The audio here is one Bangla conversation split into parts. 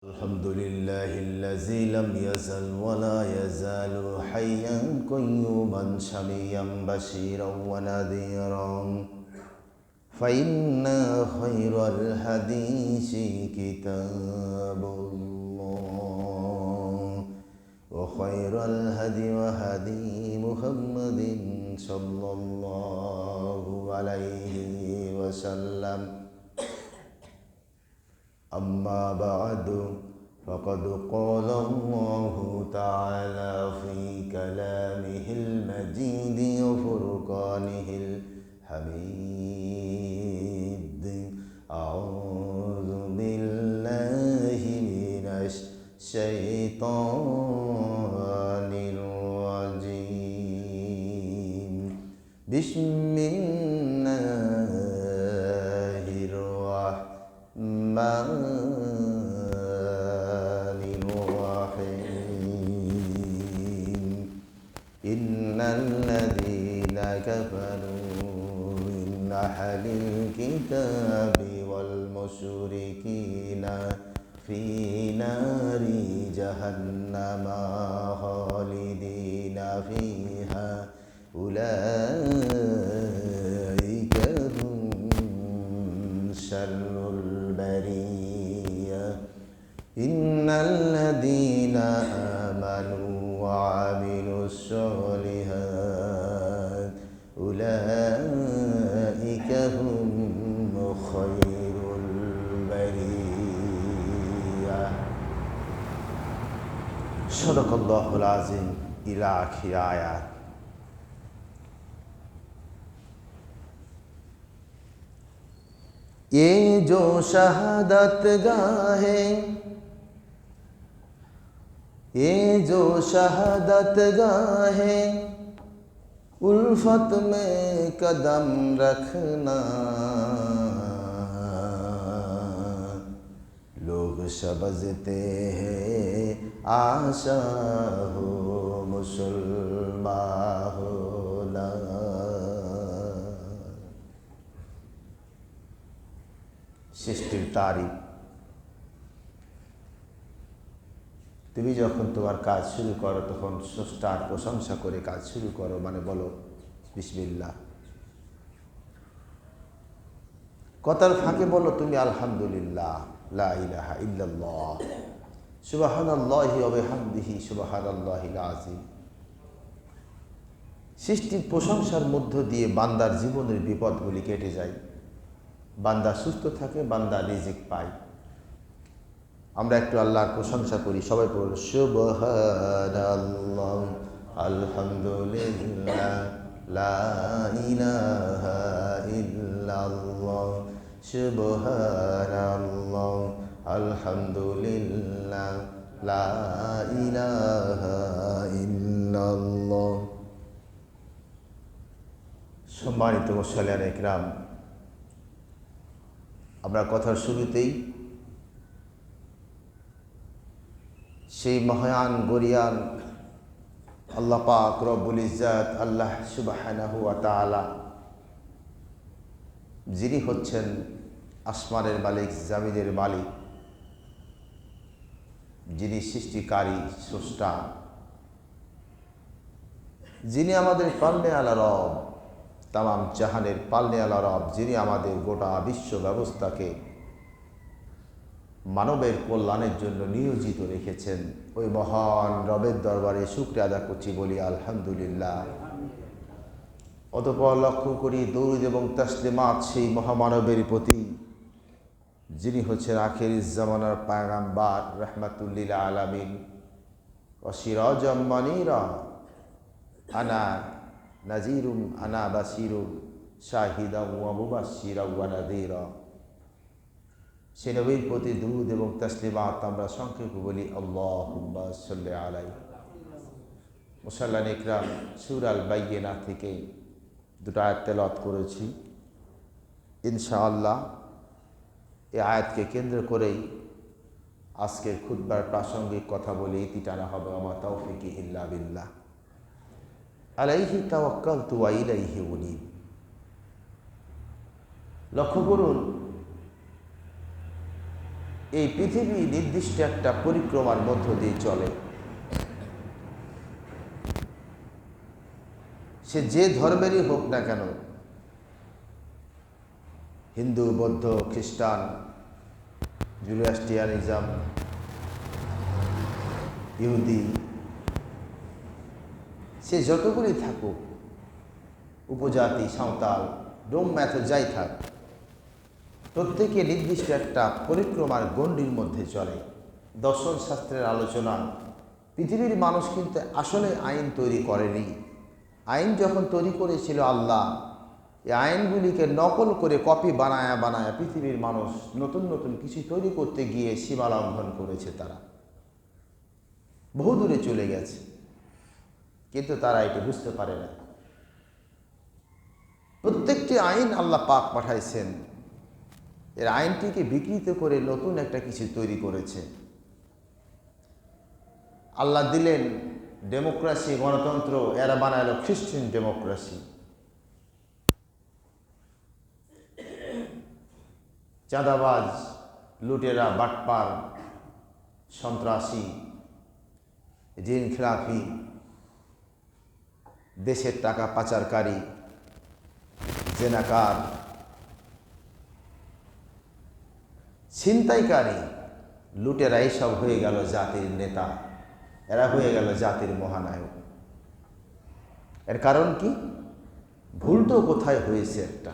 الحمد لله الذي لم يزل ولا يزال حيا قيوما سميعا بشيرا ونذيرا فإن خير الحديث كتاب الله وخير الهدي هدي محمد صلى الله عليه وسلم أما بعد فقد قال الله تعالى في كلامه المجيد وفرقانه الحميد أعوذ بالله من الشيطان الرجيم بسم الله الرحمن الرحيم إن الذين كفروا من أهل الكتاب والمشركين في نار جهنم خالدين فيها أولئك هم شر البرية إن الذين آمنوا وعملوا الصالحات أولئك هم خير البرية صدق الله العظيم إلى آخر آيات। ये जो शहादत गाहे ये जो शहादत गाहे उल्फत में कदम रखना लोग समझते हैं आशा हो मुसलमान होना। সৃষ্টির তারিফ। তুমি যখন তোমার কাজ শুরু করো তখন স্রষ্টার প্রশংসা করে কাজ শুরু করো, মানে বলো বিসমিল্লাহ। কথার ফাঁকে বলো তুমি আলহামদুলিল্লাহ, লা ইলাহা ইল্লাল্লাহ, সুবহানাল্লাহি ওয়া বিহামদিহি সুবহানাল্লাহিল আযীম। সৃষ্টির প্রশংসার মধ্য দিয়ে বান্দার জীবনের বিপদগুলি কেটে যায়, বান্দা সুস্থ থাকে, বান্দা রিজিক পায়। আমরা একটু আল্লাহর প্রশংসা করি, সবাই বলুন সুবহানাল্লাহ আলহামদুলিল্লাহ লা ইলাহা ইল্লাল্লাহ সুবহানাল্লাহ আলহামদুলিল্লাহ লা ইলাহা ইল্লাল্লাহ। সম্মানিত মুসল্লিয়ান ইকরাম, আমরা কথার শুরুতেই সেই মহান গরিয়ান আল্লাহ পাক রব্বুল ইজ্জত আল্লাহ সুবহানাহু ওয়া তাআলা, যিনি হচ্ছেন আসমানের মালিক, জামিনের মালিক, যিনি সৃষ্টিকারী স্রষ্টা, যিনি আমাদের পালনে আলা রব, তামাম জাহানের পালনে আলা রব, যিনি আমাদের গোটা বিশ্ব ব্যবস্থাকে মানবের কল্যাণের জন্য নিয়োজিত রেখেছেন, ওই মহান রবের দরবারে শুকরিয়া আদা করছি, বলি আলহামদুলিল্লাহ। অতঃপর লক্ষ্য করি দরুদ এবং তাসলিমাত সেই মহামানবের প্রতি, যিনি হচ্ছেন আখিরিজ জামানার পয়গাম্বার, রাহমাতুল লিল আলামিন, ওয়া সিরাজাম মুনীরা, আনা নাজিরুম আনা বাসিরুম শাহিদাম ওয়া মুবাশশিরাম ওয়া নাযীরা। সে নবীর প্রতি দুরূদ এবং তাসলিমাত আমরা সংক্ষেপে বলি আল্লাহুম্মা সাল্লি আলাইহি। মুসল্লিয়ান ইকরাম, সূরা আল বাইয়িনা থেকে দুটো আয়াত তেলাওয়াত করেছি। ইনশাআল্লাহ এই আয়াতকে কেন্দ্র করেই আজকের খুতবার প্রাসঙ্গিক কথা বলে ইতি টানা হবে। আমা তাওফিকি ইল্লা বিল্লাহ, আলাইহি তাওয়াক্কালতু ওয়া ইলাইহি উনীব। লক্ষ্য করুন, এই পৃথিবী নির্দিষ্ট একটা পরিক্রমার মধ্য দিয়ে চলে। সে যে ধর্মেরই হোক না কেন, হিন্দু, বৌদ্ধ, খ্রিস্টান, জুরাস্ট্রিয়ানিজম, ইহুদি, সে যতগুলি থাকুক, উপজাতি, সাঁওতাল, ডোম, ম্যাথ যাই থাক, প্রত্যেকে নির্দিষ্ট একটা পরিক্রমার গণ্ডির মধ্যে চলে। দর্শন শাস্ত্রের আলোচনা, পৃথিবীর মানুষ কিন্তু আসলে আইন তৈরি করেনি। আইন যখন তৈরি করেছিল আল্লাহ, এই আইনগুলিকে নকল করে কপি বানায়া বানায়া পৃথিবীর মানুষ নতুন নতুন কিছু তৈরি করতে গিয়ে সীমা লঙ্ঘন করেছে। তারা বহু দূরে চলে গেছে, কিন্তু তারা এটি বুঝতে পারে না। প্রত্যেকটি আইন আল্লাহ পাক পাঠাইছেন, এর আইনটিকে বিকৃত করে নতুন একটা কিছু তৈরি করেছে। আল্লাহ দিলেন ডেমোক্রেসি, গণতন্ত্র, এরা বানাইল খ্রিস্টান ডেমোক্রেসি। চাঁদাবাজ, লুটেরা, বাটপার, সন্ত্রাসী, ঋণ খেলাফি, দেশের টাকা পাচারকারী, জেনাকার, ছিনতাইকারী, লুটেরা, এইসব হয়ে গেল জাতির নেতা, এরা হয়ে গেল জাতির মহানায়ক। এর কারণ কি? ভুল তো কোথায় হয়েছে একটা,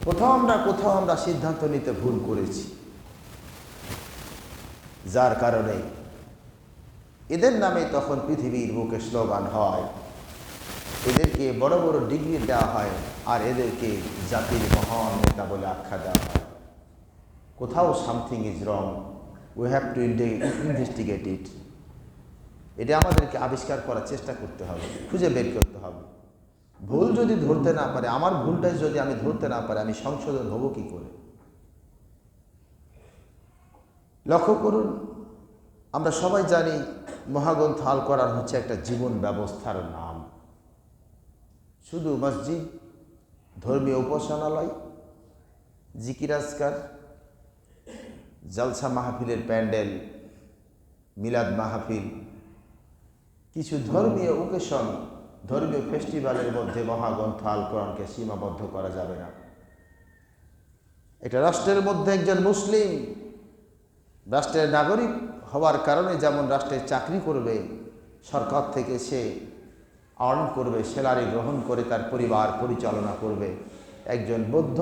কোথাও আমরা সিদ্ধান্ত নিতে ভুল করেছি, যার কারণে এদের নামে তখন পৃথিবীর বুকে স্লোগান হয়, এদেরকে বড় বড় ডিগ্রি দেওয়া হয়, আর এদেরকে জাতির মহান নেতা বলে আখ্যা দেওয়া হয়। কোথাও something is wrong, we have to investigate it. এটা আমাদেরকে আবিষ্কার করার চেষ্টা করতে হবে, খুঁজে বের করতে হবে। ভুল যদি ধরতে না পারে, আমার ভুলটাই যদি আমি ধরতে না পারি, আমি সংশোধন হব কি করে? লক্ষ্য করুন, আমরা সবাই জানি মহাগ্রন্থ আল কোরআন হচ্ছে একটা জীবন ব্যবস্থার নাম। শুধু মসজিদ, ধর্মীয় উপাসনালয়, জিকির আজকার, জলসা মাহফিলের প্যান্ডেল, মিলাদ মাহফিল, কিছু ধর্মীয় ওকেশন, ধর্মীয় ফেস্টিভ্যালের মধ্যে মহাগ্রন্থ আল কোরআনকে সীমাবদ্ধ করা যাবে না। এটা রাষ্ট্রের মধ্যে একজন মুসলিম রাষ্ট্রের নাগরিক হওয়ার কারণে যেমন রাষ্ট্রের চাকরি করবে, সরকার থেকে সে আর্ন করবে, স্যালারি গ্রহণ করে তার পরিবার পরিচালনা করবে, একজন বৌদ্ধ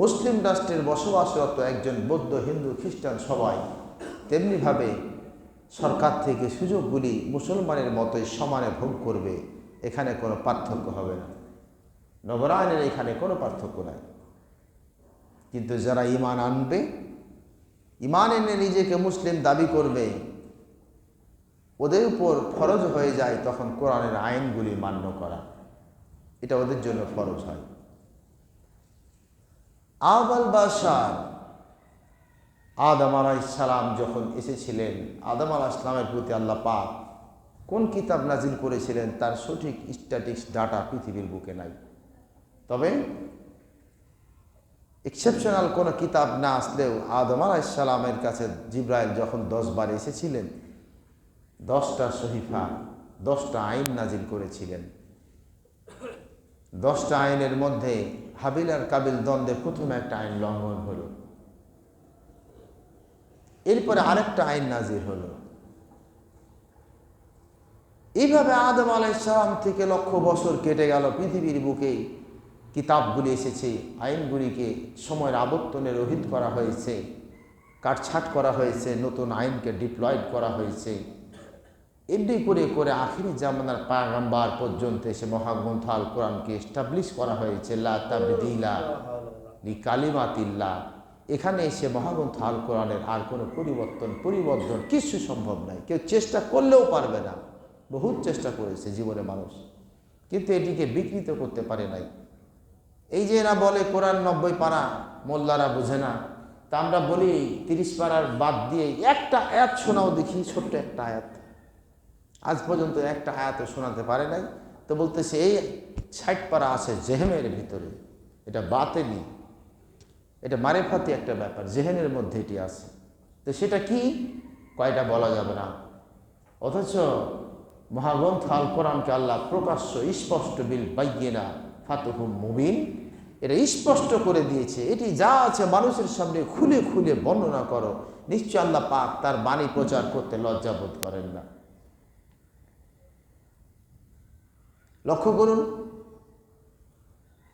মুসলিম রাষ্ট্রের বসবাসরত একজন বৌদ্ধ, হিন্দু, খ্রিস্টান সবাই তেমনিভাবে সরকার থেকে সুযোগগুলি মুসলমানের মতোই সমানে ভোগ করবে। এখানে কোনো পার্থক্য হবে না, নগরায়নের এখানে কোনো পার্থক্য নাই। কিন্তু যারা ঈমান আনবে, ঈমান এনে নিজেকে মুসলিম দাবি করবে, ওদের উপর ফরজ হয়ে যায় তখন কোরআনের আইনগুলি মান্য করা, এটা ওদের জন্য ফরজ হয়। আবাল বাশার, আদম আলাইহিস সালাম যখন এসেছিলেন, আদম আলাইহিস সালামের প্রতি আল্লাহ পাক কোন কিতাব নাজিল করেছিলেন তার সঠিক স্ট্যাটিক্স ডাটা পৃথিবীর বুকে নাই। তবে এক্সেপশনাল কোনো কিতাব না আসলেও আদম আলাইহিস সালামের কাছে জিবরাইল যখন 10 বার এসেছিলেন, 10টা সহিফা, 10টা আইন নাজিল করেছিলেন। 10টা আইনের মধ্যে হাবিল আর কাবিল দ্বন্দ্বে প্রথমে একটা আইন লঙ্ঘন হলো, এরপরে আরেকটা আইন নাজিল হলো। এইভাবে আদম আলাইহিস সালাম থেকে লক্ষ বছর কেটে গেল, পৃথিবীর বুকে কিতাবগুলি এসেছে, আইনগুলিকে সময়ের আবর্তনে রহিত করা হয়েছে, কাটছাট করা হয়েছে, নতুন আইনকে ডিপ্লয়েড করা হয়েছে। এমনি করে করে আখিরি জামানার পায়গাম্বার পর্যন্ত এসে মহাগ্রন্থ আল কোরআনকে এস্টাবলিশ করা হয়েছে, লা তাবদীলা লিকালিমাতিল্লাহ। এখানে এসে মহাগ্রন্থ আল কোরআনের আর কোনো পরিবর্তন কিছু সম্ভব নাই, কেউ চেষ্টা করলেও পারবে না। বহুত চেষ্টা করেছে জীবনে মানুষ, কিন্তু এটিকে বিকৃত করতে পারে নাই। এই যে এরা বলে কোরআন 90 পারা, মোল্লারা বোঝে না, তা আমরা বলি 30 পারার বাদ দিয়ে একটা আয়াত শোনাও দেখি, ছোট্ট একটা আয়াত। আজ পর্যন্ত একটা আয়াতও শোনাতে পারে নাই। তো বলতেছে এই 60 পারা আছে জেহেমের ভিতরে, এটা বাতেলি। এটা মারেফাতি একটা ব্যাপার, জেহেনের মধ্যে এটি আছে। তো সেটা কি, কয়টা বলা যাবে না। অথচ মহাগ্রন্থ আল কোরআনকে আল্লাহ প্রকাশ্য স্পষ্ট বিল বাইয়িনা ফাতুহুম মুবিন, এটা স্পষ্ট করে দিয়েছে। এটি যা আছে মানুষের সামনে খুলে খুলে বর্ণনা করো। নিশ্চয় আল্লাহ পাক তার বাণী প্রচার করতে লজ্জাবোধ করেন না। লক্ষ্য করুন,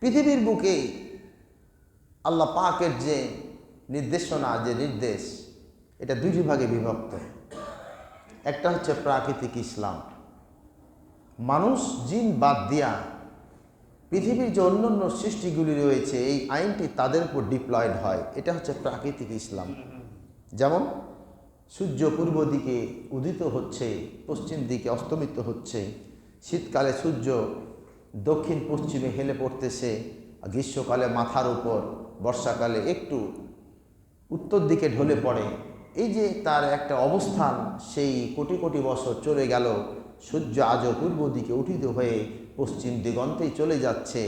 পৃথিবীর বুকে আল্লাহ পাকের যে নির্দেশনা, যে নির্দেশ, এটা দুইটি ভাগে বিভক্ত। একটা হচ্ছে প্রাকৃতিক ইসলাম, মানুষ জিন বাদ দিয়া পৃথিবীর যে অন্যান্য সৃষ্টিগুলি রয়েছে এই আইনটি তাদের উপর ডিপ্লয়েড হয়, এটা হচ্ছে প্রাকৃতিক ইসলাম। যেমন সূর্য পূর্ব দিকে উদিত হচ্ছে, পশ্চিম দিকে অস্তমিত হচ্ছে, শীতকালে সূর্য দক্ষিণ পশ্চিমে হেলে পড়তেছে, গ্রীষ্মকালে মাথার উপর, বর্ষাকালে একটু উত্তর দিকে ঢলে পড়ে। এই যে তার একটা অবস্থান, সেই কোটি কোটি বছর চলে গেল, সূর্য আজও পূর্ব দিকে উঠিত হয়ে পশ্চিম দিগন্তেই চলে যাচ্ছে,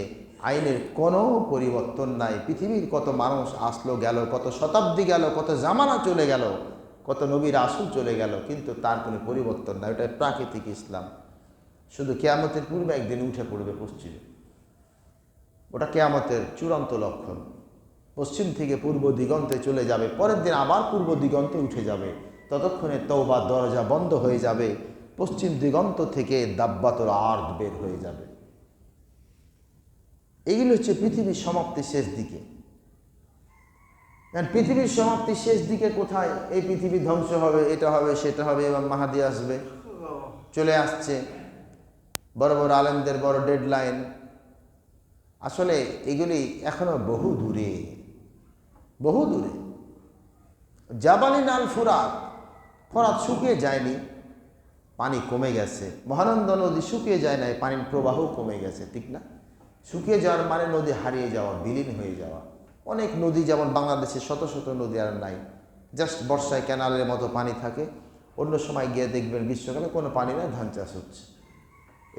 আইনের কোনো পরিবর্তন নাই। পৃথিবীর কত মানুষ আসলো গেল, কত শতাব্দী গেল, কত জামানা চলে গেল, কত নবীর রাসূল চলে গেল, কিন্তু তার কোনো পরিবর্তন নাই। ওটা প্রাকৃতিক ইসলাম। শুধু কিয়ামতের পূর্বে একদিন উঠে পড়বে পশ্চিমে, ওটা কিয়ামতের চূড়ান্ত লক্ষণ। পশ্চিম থেকে পূর্ব দিগন্তে চলে যাবে, পরের দিন আবার পূর্ব দিগন্তে উঠে যাবে। ততক্ষণে তওবার দরজা বন্ধ হয়ে যাবে, পশ্চিম দিগন্ত থেকে দাব্বাতুল আরদ বের হয়ে যাবে। এইগুলো হচ্ছে পৃথিবীর সমাপ্তি শেষ দিকে। কারণ পৃথিবীর সমাপ্তি শেষ দিকে কোথায়? এই পৃথিবী ধ্বংস হবে, এটা হবে, সেটা হবে, এবং মাহাদি আসবে, চলে আসছে। বড় বড় আলেমদের বড় ডেডলাইন। আসলে এগুলি এখনো বহু দূরে, বহু দূরে। জাবালিন আল ফুরাত, ফরাত শুকিয়ে যায়নি, পানি কমে গেছে। মহানন্দা নদী শুকিয়ে যায় নাই, পানির প্রবাহ কমে গেছে, ঠিক না? শুকিয়ে যাওয়ার মানে নদী হারিয়ে যাওয়া, বিলীন হয়ে যাওয়া। অনেক নদী, যেমন বাংলাদেশে শত শত নদী আর নাই, জাস্ট বর্ষায় ক্যানালের মতো পানি থাকে, অন্য সময় গিয়ে দেখবেন গ্রীষ্মকালে কোনো পানি নেই, ধান চাষ হচ্ছে।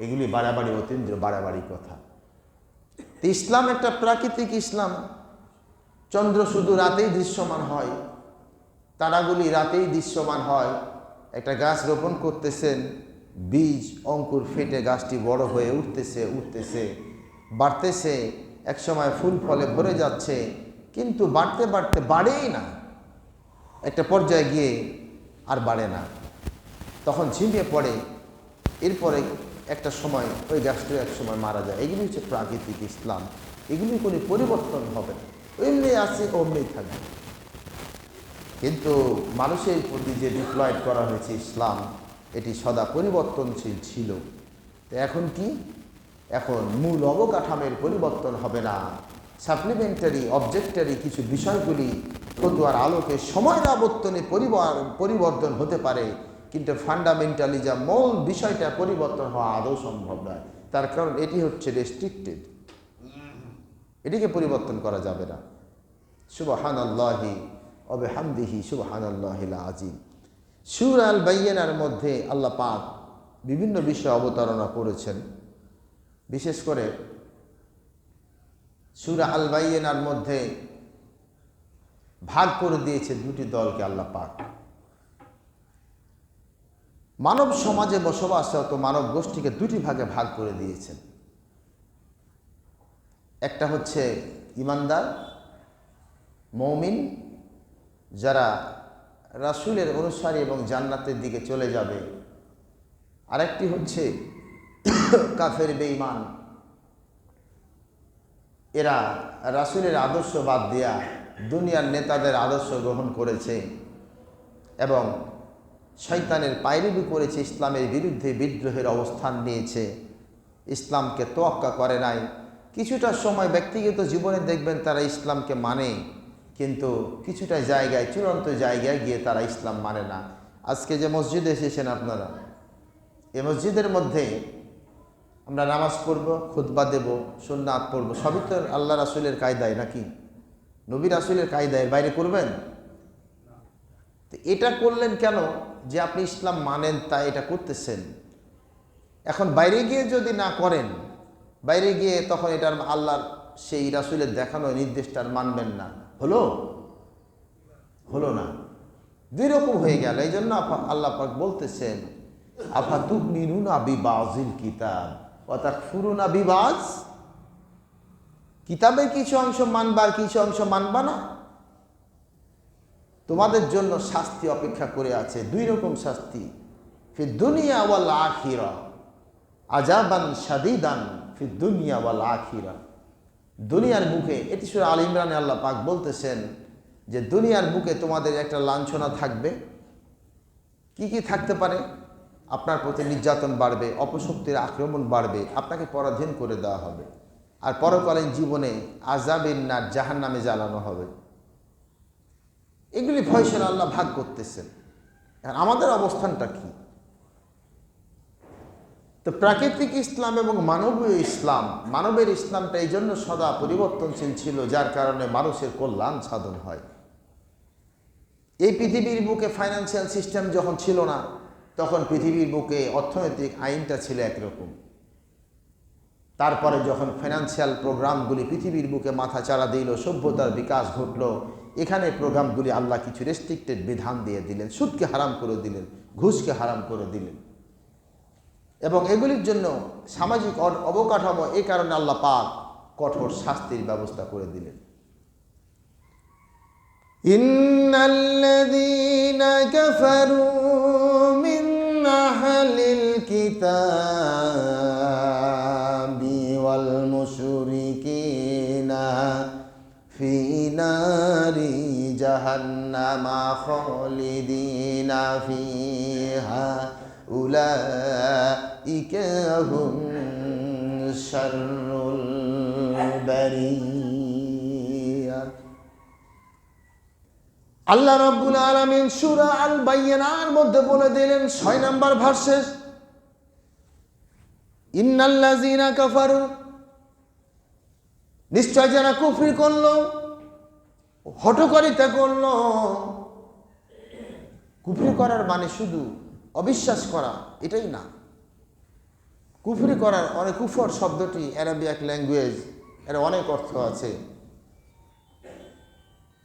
এগুলি বাড়াবাড়ি, অতীন্দ্র বাড়াবাড়ি কথা। তো ইসলাম একটা প্রাকৃতিক ইসলাম। চন্দ্র শুধু রাতেই দৃশ্যমান হয়, তারাগুলি রাতেই দৃশ্যমান হয়। একটা গাছ রোপণ করতেছেন, বীজ অঙ্কুর ফেটে গাছটি বড় হয়ে উঠতেছে, উঠতেছে, বাড়তেছে, একসময় ফুল ফলে ভরে যাচ্ছে, কিন্তু বাড়তে বাড়তে বাড়েই না, একটা পর্যায়ে গিয়ে আর বাড়ে না, তখন ঝিমিয়ে পড়ে। এরপরে একটা সময় ওই গাছটিও এক সময় মারা যায়। এগুলি হচ্ছে প্রাকৃতিক ইসলাম। এগুলি কোনো পরিবর্তন হবে না, এমনি আছে অমনি থাকবে। কিন্তু মানুষের প্রতি যে ডিপ্লয়েড করা হয়েছে ইসলাম, এটি সদা পরিবর্তনশীল ছিল। তো এখন কি? এখন মূল অবকাঠামোর পরিবর্তন হবে না, সাপ্লিমেন্টারি অবজেক্টারি কিছু বিষয়গুলি ফতুয়ার আলোকে সময়ের আবর্তনে পরিবর্তন হতে পারে, কিন্তু ফান্ডামেন্টালি যা মূল বিষয়টা পরিবর্তন হওয়া আদৌ সম্ভব নয়। তার কারণ এটি হচ্ছে রেস্ট্রিক্টেড, এটিকে পরিবর্তন করা যাবে না। সুবহানাল্লাহি ওয়া বিহামদিহি সুবহানাল্লাহিল আযীম। সূরা আল বাইয়িনার মধ্যে আল্লাহ পাক বিভিন্ন বিষয় অবতারণা করেছেন। বিশেষ করে সূরা আল বাইয়িনার মধ্যে ভাগ করে দিয়েছে দুটি দলকে আল্লাহ পাক। মানব সমাজে বসবাসরত মানব গোষ্ঠীকে দুটি ভাগে ভাগ করে দিয়েছেন। একটা হচ্ছে ঈমানদার মুমিন, যারা রাসূলের অনুসারী এবং জান্নাতের দিকে চলে যাবে। আরেকটি হচ্ছে কাফের বেঈমান, এরা রাসূলের আদর্শ বাদ দিয়া দুনিয়ার নেতাদের আদর্শ গ্রহণ করেছে এবং শয়তানের পায়রবি করেছে, ইসলামের বিরুদ্ধে বিদ্রোহের অবস্থান নিয়েছে, ইসলামকে তোয়াক্কা করে নাই। কিছুটা সময় ব্যক্তিগত জীবনে দেখবেন তারা ইসলামকে মানে, কিন্তু কিছুটা জায়গায়, চূড়ান্ত জায়গায় গিয়ে তারা ইসলাম মানে না। আজকে যে মসজিদে এসেছেন আপনারা, এই মসজিদের মধ্যে আমরা নামাজ পড়ব, খুতবা দেব, সুন্নাত পড়ব, সবই তো আল্লাহ রাসূলের কায়দায়, নাকি নবী রাসূলের কায়দায় বাইরে করবেন? তো এটা করলেন কেন? যে আপনি ইসলাম মানেন তাই এটা করতেছেন। এখন বাইরে গিয়ে যদি না করেন, বাইরে গিয়ে তখন এটার আল্লাহর সেই রাসূলের দেখানো নির্দেশটার মানবেন না, হলো না, দুই রকম হয়ে গেল। এই জন্য আল্লাহ পাক বলতেছেন আফাতুমিনুনা বিবাযিল কিতাব ওয়া তাকফুরুনা বিবায, কিতাবের কিছু অংশ মানবা আর কিছু অংশ মানবা না। তোমাদের জন্য শাস্তি অপেক্ষা করে আছে, দুই রকম শাস্তি, ফিদ দুনিয়া ওয়াল আখিরা, আযাবান শাদীদান ফিদ দুনিয়া ওয়াল আখিরা। দুনিয়ার মুখে, এটি সূরা আল ইমরানে আল্লাহ পাক বলতেছেন যে দুনিয়ার বুকে তোমাদের একটা লাঞ্ছনা থাকবে। কি কি থাকতে পারে? আপনার প্রতি নির্যাতন বাড়বে, অপশক্তির আক্রমণ বাড়বে, আপনাকে পরাধীন করে দেওয়া হবে, আর পরকালীন জীবনে আযাবের নার জাহান্নামে জ্বালানো হবে। এগুলি ফয়সালা আল্লাহ ভাগ করতেছেন। আর আমাদের অবস্থানটা কি? তো প্রাকৃতিক ইসলাম এবং মানবীয় ইসলাম, মানবের ইসলামটা এই জন্য সদা পরিবর্তনশীল ছিল, যার কারণে মানুষের কল্যাণ সাধন হয়। এই পৃথিবীর বুকে ফাইন্যান্সিয়াল সিস্টেম যখন ছিল না, তখন পৃথিবীর বুকে অর্থনৈতিক আইনটা ছিল একরকম। তারপরে যখন ফাইন্যান্সিয়াল প্রোগ্রামগুলি পৃথিবীর বুকে মাথা চাড়া দিল, সভ্যতার বিকাশ ঘটল, এখানে প্রোগ্রামগুলি আল্লাহ কিছু রেস্ট্রিক্টেড বিধান দিয়ে দিলেন, সুদকে হারাম করে দিলেন, ঘুষকে হারাম করে দিলেন, এবং এগুলির জন্য সামাজিক অবকাঠামো, এই কারণে আল্লাহ পাক কঠোর শাস্তির ব্যবস্থা করে দিলেন। ইন্নাল্লাযীনা কাফারু মিন আহলিল কিতাবি ওয়াল মুশরিকিনা ফি নারি জাহান্নামা খালিদিনা ফিহা উলাইকা হুম শাররুল বারিয়া। আল্লাহ রাব্বুল আলামিন সূরা আল বাইয়িনার মধ্যে বলে দিলেন 6 নম্বর ভার্সে, ইন্নাল্লাযীনা কাফারু, নিশ্চয় যারা কুফরি করলো, হঠকারিতা করলো। কুফরি করার মানে শুধু অবিশ্বাস করা এটাই না। কুফরি করার অনেক, কুফর শব্দটি আরবিয়াক ল্যাঙ্গুয়েজ, এর অনেক অর্থ আছে।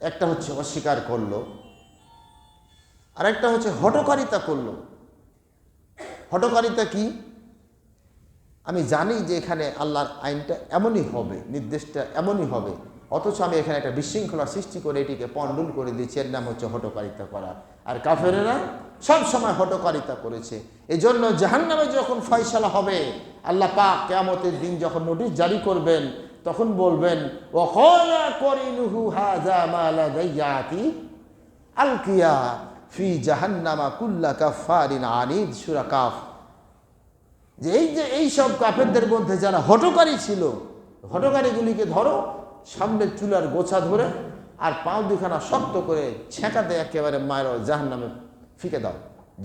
একটা হচ্ছে অস্বীকার করলো, আর একটা হচ্ছে হঠকারিতা করলো। হঠকারিতা কি? আমি জানি যে এখানে আল্লাহর আইনটা এমনই হবে, নির্দেশটা এমনই হবে, অথচ আমি এখানে একটা বিশৃঙ্খলা সৃষ্টি করে এটিকে পন্ডুল করে দিচ্ছি, এর নাম হচ্ছে হঠকারিতা করা। আর কাফেরেরা সব সময় হঠকারিতা করেছে। এই জন্য জাহান্নামে যখন ফয়সালা হবে, আল্লাহ পাক কিয়ামতের দিন যখন নোটিশ জারি করবেন, তখন বলবেন ওয়াকালা করিনুহু হাযা মা লাদাইয়া আলকিয়া ফি জাহান্নামা কুল্লা কাফারিন আনিদ, সূরা কাফ। যে এই সব কাফেরদের মধ্যে যারা হঠকারী ছিল, হঠকারীগুলিকে ধরো, সামনের চুলার গোছা ধরে আর পাও দুখানা শক্ত করে ছেঁকাতে একেবারে মায়ের জাহান্নামে ফিকে দাও,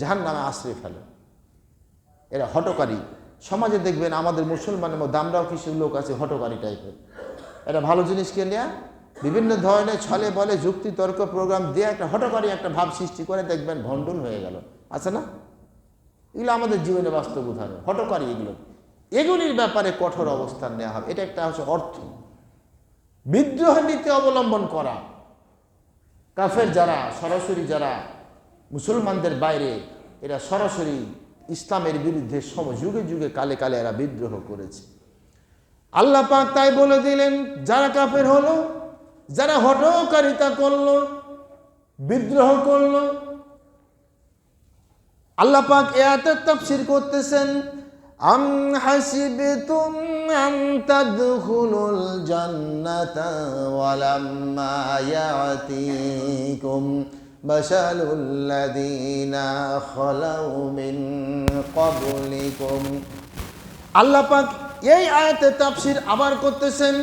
জাহান্নামে আশ্রয় ফেলো। এরা হঠকারী। সমাজে দেখবেন আমাদের মুসলমানের মধ্যে আমরাও কিছু লোক আছে হঠকারী টাইপের। এটা ভালো জিনিসকে নিয়ে বিভিন্ন ধরনের ছলে বলে যুক্তি তর্ক প্রোগ্রাম দিয়ে একটা হঠকারী একটা ভাব সৃষ্টি করে, দেখবেন ভণ্ডুল হয়ে গেল, আছে না? এগুলো আমাদের জীবনে বাস্তব উদাহরণ। হঠকারী এগুলির ব্যাপারে কঠোর অবস্থান নেওয়া হবে। এটা একটা হচ্ছে অর্থ। বিদ্রোহ নীতি অবলম্বন করা। কাফের যারা সরাসরি, যারা মুসলমানদের বাইরে, এরা সরাসরি ইসলামের বিরুদ্ধে যুগে যুগে কালে কালে এরা বিদ্রোহ করেছে। আল্লাহ পাক তাই বলে দিলেন, যারা কাফের হলো, যারা হঠকারিতা করলো, বিদ্রোহ করলো, আল্লাহ পাক আয়াতের তাফসীর করতেছেন, আম হাসিবতুম আন তাদখুলুল জান্নাতা ওয়ালাম্মা ইয়াতিকুম মাসালুল লাযীনা খালাউ মিন ক্বাবলিকুম। আল্লাহ পাক এই আয়াতের তাফসীর আবার করতেছেন,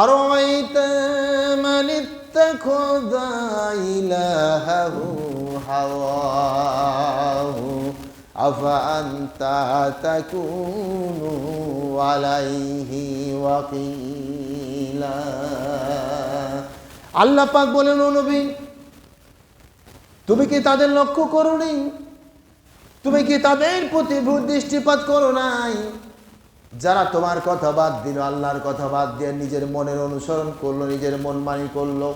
আরাআইতা মান ইত্তাখাযা ইলাহাহু হাওয়াহু আফা আনতা তাকুনু আলাইহি ওয়াকিলা। আল্লাহ পাক বলেন, ও নবী, তুমি কি তাদের লক্ষ্য করোনি? তুমি কি তাদের প্রতি দৃষ্টিপাত করো নাই যারা তোমার কথা বাদ দিল, আল্লাহর কথা বাদ দিয়ে নিজের মনের অনুসরণ করলো, নিজের মন মানি করলো,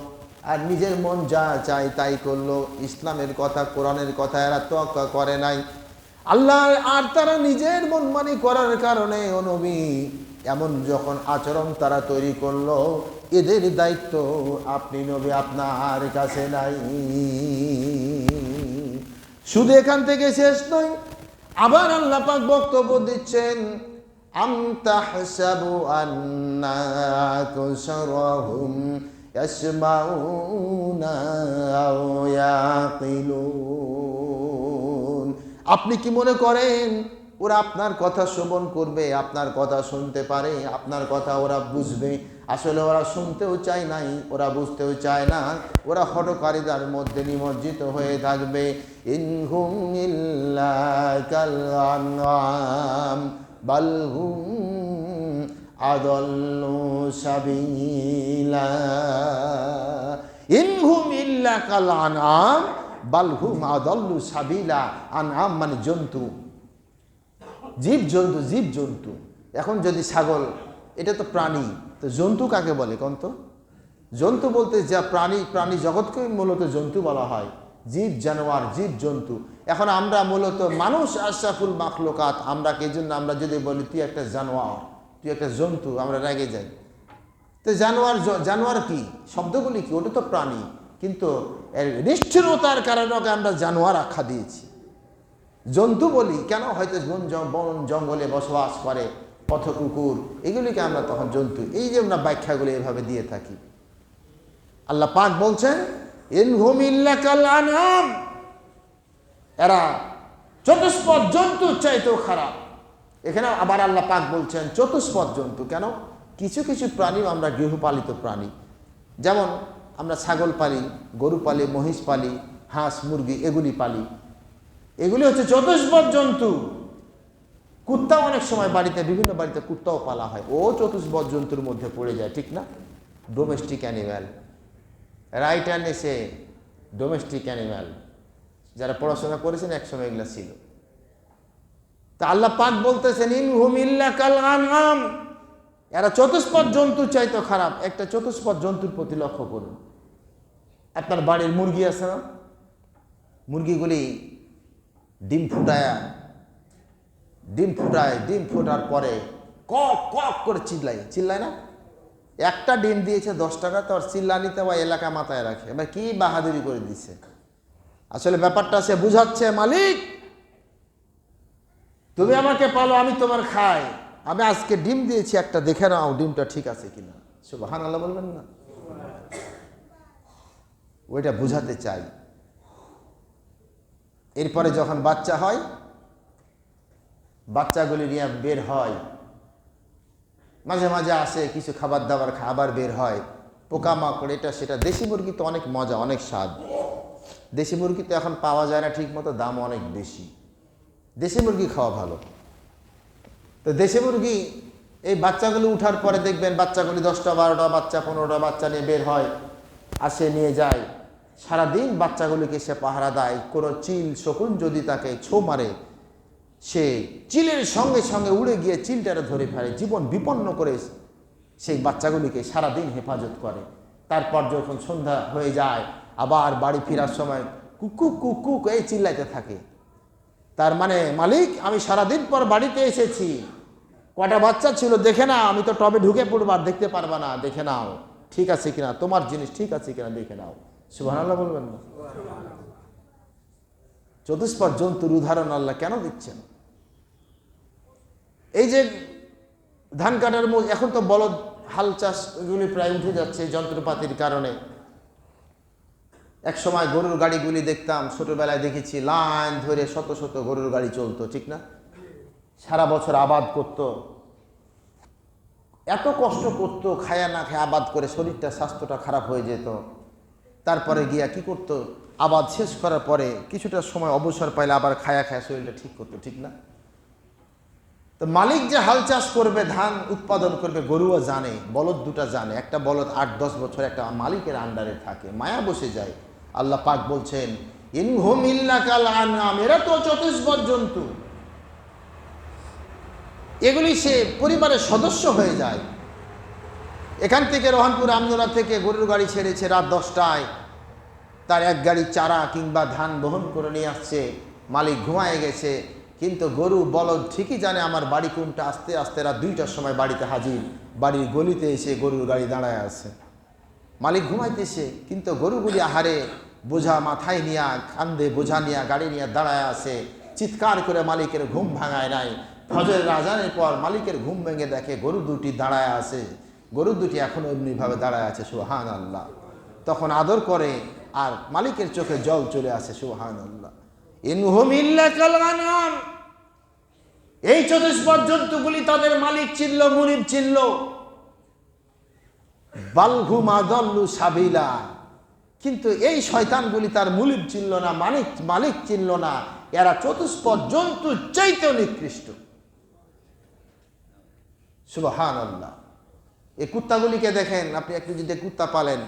আর নিজের মন যা চায় তাই করলো, ইসলামের কথা কোরআনের কথা এরা তোয়াক্কা করে নাই আল্লাহ, আর তারা নিজের মন মানি করার কারণে ও নবী এমন যখন আচরণ তারা তৈরি করলো, এদের দায়িত্ব আপনি নবী আপনার কাছে নাই। শুধু এখান থেকে শেষ নয়, আবার আল্লাহ পাক বক্তব্য দিচ্ছেন, আম তাহসাবু আন্না আকসারহুম ইয়াসমাউনা আও ইয়াকিলুন। আপনি কি মনে করেন ওরা আপনার কথা শ্রবণ করবে, আপনার কথা শুনতে পারে, আপনার কথা ওরা বুঝবে? আসলে ওরা শুনতেও চায় নাই, ওরা বুঝতেও চায় না, ওরা হঠকারিতার মধ্যে নিমজ্জিত হয়ে থাকবে। ইনহুম ইল্লা কাল আনআম বাল হুম আদাল্লু সাবিলা। ইনহুম ইল্লা কাল আনআম বাল হুম আদাল্লু সাবিলা। আনআম মানে জন্তু, জীবজন্তু, জীবজন্তু। এখন যদি ছাগল, এটা তো প্রাণী, তো জন্তু কাকে বলে কোন তো? জন্তু বলতে যা প্রাণী জগৎকে মূলত জন্তু বলা হয়, জীব জানোয়ার, জীব জন্তু। এখন আমরা মূলত মানুষ আশরাফুল মাখলুকাত, আমরা এই জন্য আমরা যদি বলি তুই একটা জানোয়ার, তুই একটা জন্তু, আমরা রেগে যাই। তো জানোয়ার কি, শব্দগুলি কি? ওটা তো প্রাণী, কিন্তু এর নিষ্ঠুরতার কারণে ওকে আমরা জানোয়ার আখ্যা দিয়েছি। জন্তু বলি কেন? হয়তো বন জঙ্গলে বসবাস করে, পথ কুকুর, এগুলিকে আমরা তখন জন্তু, এই যে আমরা ব্যাখ্যাগুলি এভাবে দিয়ে থাকি। আল্লাহ পাক বলছেন ইনহুম ইল্লা কাল আনআম, এরা চতুষ্পদ জন্তুর চাইতেও খারাপ। এখানে আবার আল্লাহ পাক বলছেন চতুষ্পদ জন্তু কেন? কিছু কিছু প্রাণীও আমরা গৃহপালিত প্রাণী, যেমন আমরা ছাগল পালি, গরু পালি, মহিষ পালি, হাঁস মুরগি এগুলি পালি, এগুলি হচ্ছে চতুষ্পদ জন্তু। কুত্তা অনেক সময় বাড়িতে, বিভিন্ন বাড়িতে কুত্তাও পালা হয়, ও চতুষ্পদ জন্তুর মধ্যে পড়ে যায়, ঠিক না? ডোমেস্টিক অ্যানিম্যাল, রাইট হ্যান্ড এসে ডোমেস্টিক অ্যানিম্যাল, যারা পড়াশোনা করেছেন একসময় এগুলো ছিল। তা আল্লাহ পাক বলতেছেন ইনহুম ইল্লা কাল আনআম, এরা চতুষ্পদ জন্তু চাইতো খারাপ। একটা চতুষ্পদ জন্তুর প্রতি লক্ষ্য করুন। আপনার বাড়ির মুরগি আছে না? মুরগিগুলি ডিম ফুটায়, ডিম ফোটার পরে কক কক করে চিল্লায় না? একটা ডিম দিয়েছে 10 টাকা, তো আর চিল্লানিতে বা এলাকা মাথায় রাখে, এবার কি বাহাদুরি করে দিচ্ছে। আসলে ব্যাপারটা সে বুঝাচ্ছে, মালিক তুমি আমাকে পালো, আমি তোমার খাই, আমি আজকে ডিম দিয়েছি একটা, দেখে নাও ডিমটা ঠিক আছে কিনা। সুবহানাল্লাহ বলবেন না? ওইটা বুঝাতে চাই। এরপরে যখন বাচ্চা হয়, বাচ্চাগুলি নিয়ে বের হয়, মাঝে মাঝে আসে, কিছু খাবার দাবার খায়, আবার বের হয়, পোকামাকড় এটা সেটা। দেশি মুরগি তো অনেক মজা, অনেক স্বাদ। দেশি মুরগি তো এখন পাওয়া যায় না ঠিক মতো, দাম অনেক বেশি। দেশি মুরগি খাওয়া ভালো। তো দেশি মুরগি এই বাচ্চাগুলো উঠার পরে দেখবেন বাচ্চাগুলি 10টা 12টা বাচ্চা 15টা বাচ্চা নিয়ে বের হয়, আসে নিয়ে যায়, সারাদিন বাচ্চাগুলিকে সে পাহারা দেয়। কোনো চিল শকুন যদি তাকে ছো মারে, সে চিলের সঙ্গে সঙ্গে উড়ে গিয়ে চিলটারে ধরে ফেলে, জীবন বিপন্ন করে সেই বাচ্চাগুলিকে সারাদিন হেফাজত করে। তারপর যখন সন্ধ্যা হয়ে যায়, আবার বাড়ি ফেরার সময় কুকুক কুকুক এই চিল্লাইতে থাকে। তার মানে মালিক আমি সারাদিন পর বাড়িতে এসেছি, কটা বাচ্চা ছিল দেখে না, আমি তো টবে ঢুকে পড়বো, আর দেখতে পারবা না, দেখে নাও ঠিক আছে কিনা, তোমার জিনিস ঠিক আছে কিনা দেখে নাও। সুবহানাল্লাহ বলবেন না? চতুষ্পদ জন্তুর উদাহরণ আল্লাহ কেন দিচ্ছেন? এই যে ধান কাটার এখন তো বলদ হাল চাষ এগুলি প্রায় উঠে যাচ্ছে যন্ত্রপাতির কারণে। এক সময় গরুর গাড়িগুলি দেখতাম, ছোটবেলায় দেখেছি, লাইন ধরে শত শত গরুর গাড়ি চলতো, ঠিক না? সারা বছর আবাদ করত, এত কষ্ট করত, খায়া না খায় আবাদ করে শরীরটা স্বাস্থ্যটা খারাপ হয়ে যেত। তারপরে গিয়া কি করতো, আবাদ শেষ করার পরে কিছুটা সময় অবসর পাইলে আবার খায়া খায়া শরীরটা ঠিক করতো, ঠিক না? তো মালিক যে হাল চাষ করবে, ধান উৎপাদন করবে, গরুও জানে, বলদ দুটা জানে। একটা বলদ 8-10 বছর একটা মালিকের আন্ডারে থাকে, মায়া বসে যায়। আল্লাহ পাক বলছেন ইনহুম ইল্লা কাল আনআম, এরা তো চতুষ্পদ জন্তু। এগুলি সে পরিবারের সদস্য হয়ে যায়। এখান থেকে রোহানপুর আমনোরা থেকে গরুর গাড়ি ছেড়েছে রাত 10টায়, তার এক গাড়ি চারা কিংবা ধান বহন করে নিয়ে আসছে, মালিক ঘুমায় গেছে, কিন্তু গরু বলদ ঠিকই জানে আমার বাড়ি কোনটা। আস্তে আস্তে রাত 2টার সময় বাড়িতে হাজির, বাড়ির গলিতে এসে গরুর গাড়ি দাঁড়ায় আছে, মালিক ঘুমাইতেছে, কিন্তু গরুগুলি আহারে বোঝা মাথায় নিয়া, কান্দে বোঝা নিয়া গাড়ি নিয়ে দাঁড়ায় আছে, চিৎকার করে মালিকের ঘুম ভাঙায় নাই। ফজরের আজানের পর মালিকের ঘুম ভেঙে দেখে গরু দুটি দাঁড়ায় আছে, গরু দুটি এখনো এমনিভাবে দাঁড়ায় আছে, সুবহানাল্লাহ। তখন আদর করে আর মালিকের চোখে জল চলে আসে, সুবহানাল্লাহ। ইনহুম ইল্লা কাল আনআম, এই চতুষ্পদ জন্তুগুলি তাদের মালিক চিনল, মুনিব চিনল। বালহুম আদাল্লু সাবিলা, কিন্তু এই শয়তানগুলি তার মুনিব চিনল না, মালিক চিনল না। এরা চতুষ্পদ জন্তু চাইতেও নিকৃষ্ট, সুবহানাল্লাহ। এই কুত্তাগুলিকে দেখেন, আপনি একটু যদি কুত্তা পালেন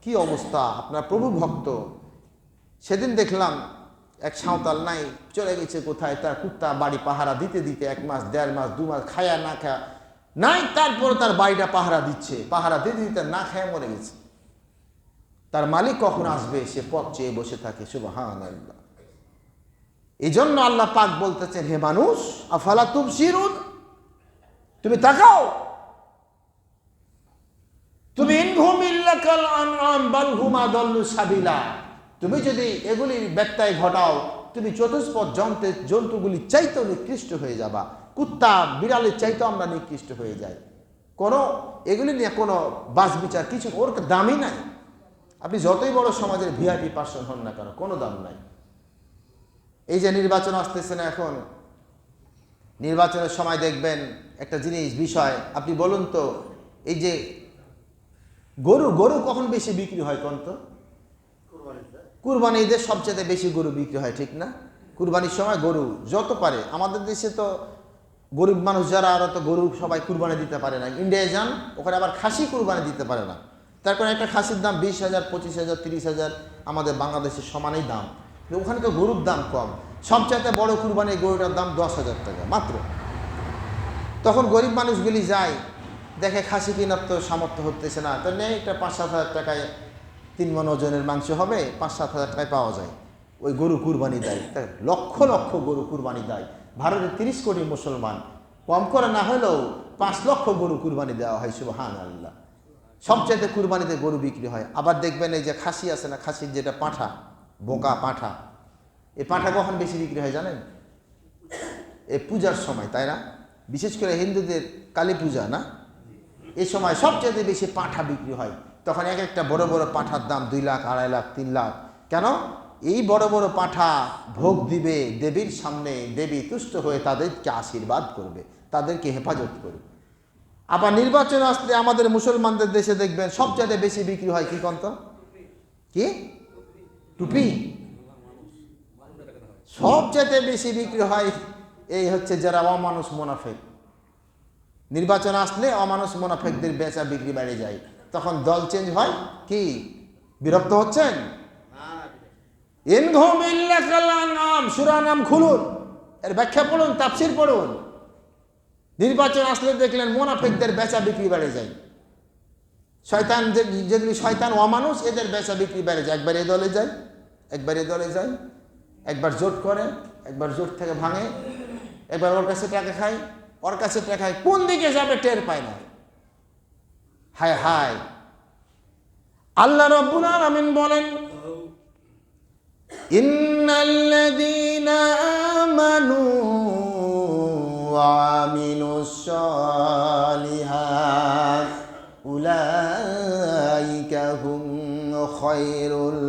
কি অবস্থা, আপনার প্রভু ভক্ত। সেদিন দেখলাম এক সাঁওতাল নাই, চলে গেছে কোথায়, তার কুত্তা বাড়ি পাহারা দিতে দিতে 1 মাস 1.5 মাস 2 মাস খায়া না খায়া নাই, তারপর তার বাড়িটা পাহারা দিচ্ছে, পাহারা দিতে দিতে না খায়া মরে গেছে। তার মালিক কখন আসবে সে পথ চেয়ে বসে থাকে, সুবহানাল্লাহ। এই জন্য আল্লাহ পাক বলতেছেন, হে মানুষ, আফালা তুবসিরুন, তুমি তাকাও, তুমি ইনহুম ইল্লা কাল আনআম বাল হুম আদাল্লু সাবিলা, তুমি যদি এগুলির ব্যত্যয় ঘটাও তুমি চতুষ্পদ জন্তুগুলি চাইতেও নিকৃষ্ট হয়ে যাবা। কুত্তা বিড়ালের চাইতেও আমরা নিকৃষ্ট হয়ে যাই। কোনো এগুলি নিয়ে কোনো বাস বিচার কিছু, ওর দামই নাই। আপনি যতই বড় সমাজের ভিআইপি পার্সন হন না কেন, কোনো দাম নাই। এই যে নির্বাচন আসতেছে না, এখন নির্বাচনের সময় দেখবেন একটা জিনিস বিষয়, আপনি বলুন তো, এই যে গরু কখন বেশি বিক্রি হয় কোন তো? কুরবানি ঈদের সবচেয়ে বেশি গরু বিক্রি হয়, ঠিক না? কুরবানির সময় গরু যত পারে, আমাদের দেশে তো গরিব মানুষ যারা, আরও তো গরু সবাই কুরবানি দিতে পারে না। ইন্ডিয়ায় যান, ওখানে আবার খাসি কুরবানি দিতে পারে না। তার কারণে একটা খাসির দাম 20,000, 25,000, 30,000, আমাদের বাংলাদেশের সমানেই দাম। ওখানে তো গরুর দাম কম। সবচাইতে বড় কুরবানির গরুটার দাম 10,000 টাকা মাত্র। তখন গরিব মানুষগুলি যায়, দেখে খাসি কেনার তো সামর্থ্য হতেছে না, তো নেই, একটা 5-7 হাজার টাকায় 3 মণ ওজনের মাংস হবে, 5-7 হাজার টাকায় পাওয়া যায়। ওই গরু কুরবানি দেয়, লক্ষ লক্ষ গরু কুরবানি দেয়। ভারতের 30 কোটি মুসলমান, কম করে না হলেও 5 লক্ষ গরু কুরবানি দেওয়া হয়, সুবহানাল্লাহ। সবচাইতে কুরবানিতে গরু বিক্রি হয়। আবার দেখবেন এই যে খাসি আছে না, খাসির যেটা পাঁঠা, বোকা পাঁঠা, এই পাঁঠা কখন বেশি বিক্রি হয় জানেন? এই পূজার সময়, তাই না? বিশেষ করে হিন্দুদের কালী পূজা না, এই সময় সবচেয়ে বেশি পাঁঠা বিক্রি হয়। তখন এক একটা বড় বড় পাঁঠার দাম 2 লাখ, 2.5 লাখ, 3 লাখ। কেন? এই বড় বড় পাঁঠা ভোগ দিবে দেবীর সামনে, দেবী তুষ্ট হয়ে তাদেরকে আশীর্বাদ করবে, তাদেরকে হেফাজত করবে। আবার নির্বাচন আসলে আমাদের মুসলমানদের দেশে দেখবেন সবচেয়ে বেশি বিক্রি হয় কি কন্ত? কি? টুপি। সবচেয়ে বেশি বিক্রি হয় এই হচ্ছে যারা অমানুষ মুনাফিক। নির্বাচন আসলে অমানুষ মুনাফিকদের বেচা বিক্রি বেড়ে যায়, তখন দল চেঞ্জ হয়। কি বিরক্ত হচ্ছেন? ইনহুম ইল্লা কাল আনআম, সূরা নাম খুলুন, এর ব্যাখ্যা পড়ুন, তাফসীর পড়ুন। নির্বাচন আসলে দেখলেন মুনাফিকদের বেচা বিক্রি বেড়ে যায়। শয়তান, যেগুলি শয়তান অমানুষ, এদের বেচা বিক্রি বেড়ে যায়। একবার এ দলে যায়, একবার এ দলে যায়, একবার জোট করে, একবার জোট থেকে ভাঙে, একবার ওর কাছে টাকা খায়, ওর কাছে টাকা খায়, কোন দিকে যাবে টের পায় না। হায় হায়, আল্লাহ রাব্বুল আলামিন বলেন, ইন্নাল্লাযীনা আমানু ওয়া আমিলুস সালিহাত উলাইকা হুম খায়রুল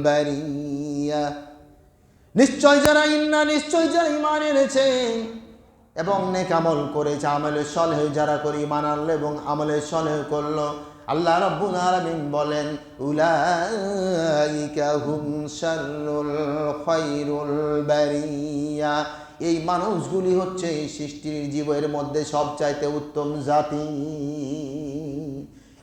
বারিয়া। নিশ্চয় যারা ঈমান এনেছে এবং নেক আমল করেছে, আমলে সালেহ যারা করে, ঈমান আনলো এবং আমলে সালেহ করলো, আল্লাহ রাব্বুল আলামিন বলেন উলাইকা হুম শাররুল খায়রুল বারিয়া, এই মানুষগুলি হচ্ছে সৃষ্টির জীবের মধ্যে সবচাইতে উত্তম জাতি।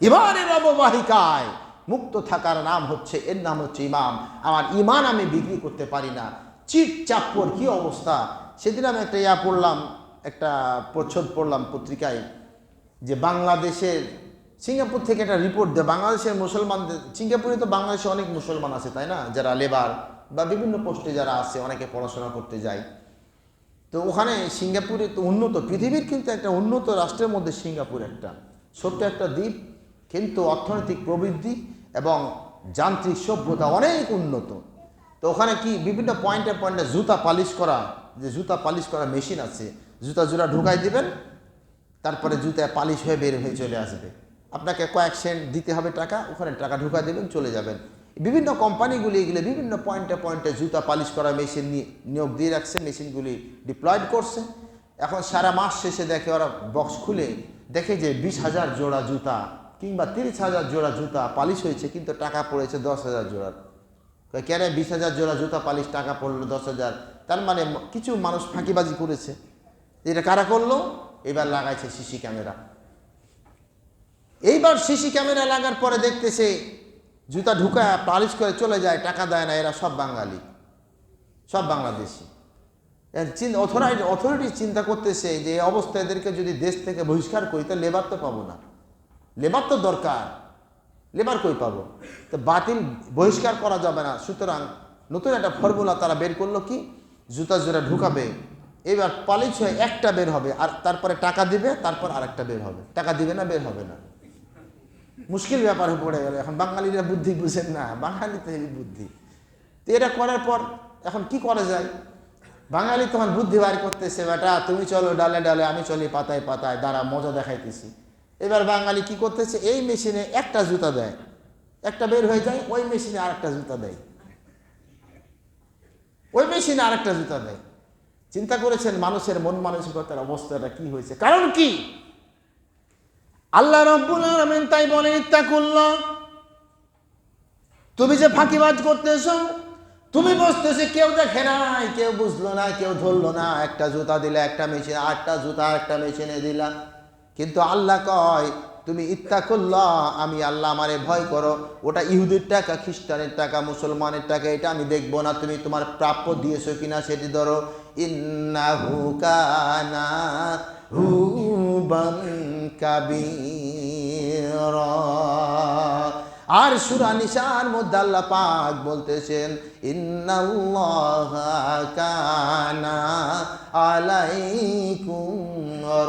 ঈমানের অববাহিকায় মুক্ত থাকার নাম হচ্ছে, এর নাম হচ্ছে ঈমান। আমার ঈমান আমি বিক্রি করতে পারি না। চিট চাপ্পর কি অবস্থা! সেদিন আমি একটা পড়লাম, একটা প্রচ্ছদ পড়লাম পত্রিকায় যে বাংলাদেশের সিঙ্গাপুর থেকে একটা রিপোর্ট দেয় বাংলাদেশের মুসলমানদের, সিঙ্গাপুরে তো বাংলাদেশে অনেক মুসলমান আছে তাই না, যারা লেবার বা বিভিন্ন পোস্টে যারা আছে, অনেকে পড়াশোনা করতে যায়। তো ওখানে সিঙ্গাপুরে তো উন্নত, পৃথিবীর কিন্তু একটা উন্নত রাষ্ট্রের মধ্যে সিঙ্গাপুর একটা ছোট্ট একটা দ্বীপ, কিন্তু অর্থনৈতিক প্রবৃদ্ধি এবং যান্ত্রিক সভ্যতা অনেক উন্নত। তো ওখানে কি বিভিন্ন পয়েন্টে পয়েন্টে জুতা পালিশ করা, যে জুতা পালিশ করা মেশিন আছে, জুতা জোড়া ঢুকাই দিবেন, তারপরে জুতা পালিশ হয়ে বের হয়ে চলে আসবে। আপনাকে কয়েক সেন্ট দিতে হবে টাকা, ওখানে টাকা ঢুকাই দেবেন, চলে যাবেন। বিভিন্ন কোম্পানিগুলি এগুলো বিভিন্ন পয়েন্টে পয়েন্টে জুতা পালিশ করা মেশিন নিয়োগ দিয়ে রাখছে, মেশিনগুলি ডিপ্লয়েড করছে। এখন সারা মাস শেষে দেখে ওরা বক্স খুলে দেখে যে 20,000 জোড়া জুতা কিংবা 30,000 জোড়া জুতা পালিশ হয়েছে, কিন্তু টাকা পড়েছে 10,000 জোড়ার। কেন 20,000 জোড়া জুতা পালিশ টাকা পড়লো 10,000? তার মানে কিছু মানুষ ফাঁকিবাজি করেছে। এটা কারা করলো? এবার লাগাইছে সিসি ক্যামেরা। এইবার সিসি ক্যামেরা লাগার পরে দেখতেছে জুতা ঢুকায় পালিশ করে চলে যায়, টাকা দেয় না। এরা সব বাঙালি, সব বাংলাদেশি। অথরিটি চিন্তা করতেছে যে এই অবস্থা এদেরকে যদি দেশ থেকে বহিষ্কার করি তো লেবার তো পাবো না, লেবার তো দরকার, লেবার কই পাবো? তো বাতিল বহিষ্কার করা যাবে না। সুতরাং নতুন একটা ফর্মুলা তারা বের করলো, কি জুতা জোড়া ঢুকাবে, এবার পালিশ হয়ে একটা বের হবে, আর তারপরে টাকা দিবে, তারপর আরেকটা বের হবে। টাকা দিবে না, বের হবে না। মুশকিল ব্যাপারে পড়ে গেল। এখন বাঙালিরা বুদ্ধি বুঝেন না, বাঙালি তো এই বুদ্ধি। তো এটা করার পর এখন কি করা যায়? বাঙালি তখন বুদ্ধি বার করতেছে, বেটা তুমি চলো ডালে ডালে, আমি চলি পাতায় পাতায়, দাঁড়া মজা দেখাইতেছি। এবার বাঙালি কি করতেছে, এই মেশিনে একটা জুতা দেয়, একটা বের হয়ে যায়, ওই মেশিনে আরেকটা জুতা দেয়, ওই মেশিনে আরেকটা জুতা দেয়। চিন্তা করেছেন মানুষের মন মানসিকতার অবস্থাটা কি হয়েছে? কারণ কি? আল্লাহ রাব্বুল আলামিন তাই বলেন, ইত্তাকুল্লাহ, তুমি যে ফাঁকিবাজ করতেছো, তুমি বসতেছে, কেউ দেখে নাই, কেউ বুঝলো না, কেউ ধরলো না, একটা জুতা দিলে একটা মেশিনে, আটটা জুতা একটা মেশিনে দিলা। কিন্তু আল্লাহ কয় তুমি ইত্তাকুল্লাহ, আমি আল্লাহ আমারে ভয় করো। ওটা ইহুদির টাকা, খ্রিস্টানের টাকা, মুসলমানের টাকা, এটা আমি দেখবো না। তুমি তোমার প্রাপ্য দিয়েছো কিনা সেটি ধরো। ইন্নাহু কানা হুবান কাবীরা। আর সূরা নিসার মধ্যে আল্লাহ পাক বলতেছেন, ইন্নাল্লাহা কানা আলাইকুম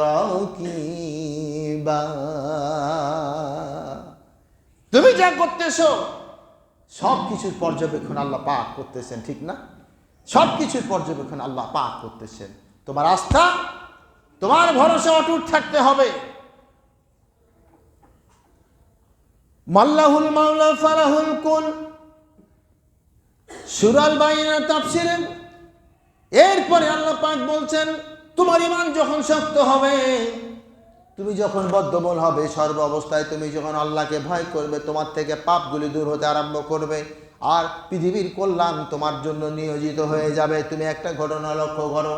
রাকিবা। তুমি যা করতেছো সব কিছুর পর্যবেক্ষণ আল্লাহ পাক করতেছেন, ঠিক না? সব কিছুর পর্যবেক্ষণ আল্লাহ পাক করতেছেন। তোমার আস্থা, তোমার ভরসা অটুট থাকতে হবে। মাল্লাহুল মাওলা ফালাহুল কুল, সূরা আল বাইনা তাফসিরে। এরপরে আল্লাহ পাক বলছেন, তোমার ঈমান যখন শক্ত হবে, তুমি যখন বদ্ধমূল হবে, সর্ব অবস্থায় তুমি যখন আল্লাহকে ভয় করবে, তোমার থেকে পাপগুলি দূর হতে আরম্ভ করবে, আর পৃথিবীর কল্যাণ তোমার জন্য নিয়োজিত হয়ে যাবে। তুমি একটা ঘটনা লক্ষ্য করো,